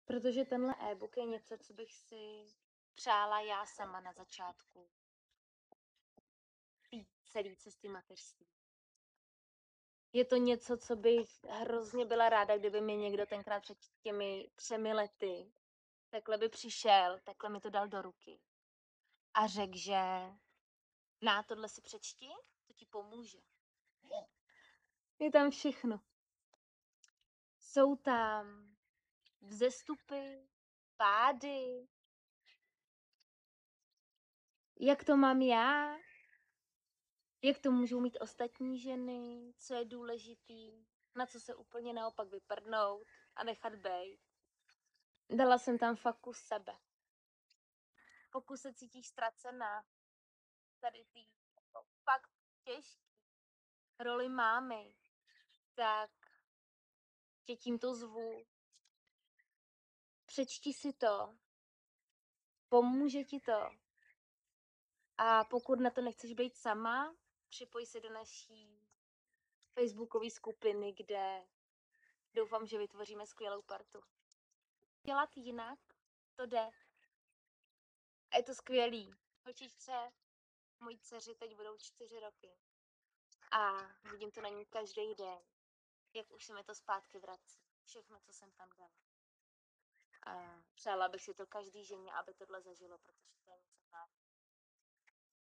Protože tenhle e-book je něco, co bych si přála já sama na začátku té celé cesty mateřství. Je to něco, co bych hrozně byla ráda, kdyby mi někdo tenkrát před těmi 3 lety takhle by přišel, takhle mi to dal do ruky a řekl, že na tohle si přečti, to ti pomůže. Je tam všechno. Jsou tam vzestupy, pády, jak to mám já, jak to můžou mít ostatní ženy, co je důležitý, na co se úplně naopak vyprdnout a nechat bejt. Dala jsem tam fakt kus sebe. Pokud se cítíš ztracená, tady ty jako fakt těžký roli mámy, tak tě tímto zvu. Přečti si to, pomůže ti to. A pokud na to nechceš být sama, připoj se do naší facebookové skupiny, kde doufám, že vytvoříme skvělou partu. Dělat jinak, to jde. A je to skvělý. Holčičce, mojí dceři teď budou 4 roky. A vidím to na ní každý den, jak už se mi to zpátky vrací. Všechno, co jsem tam dala. A přála bych si to každý ženě, aby tohle zažilo, protože to je něco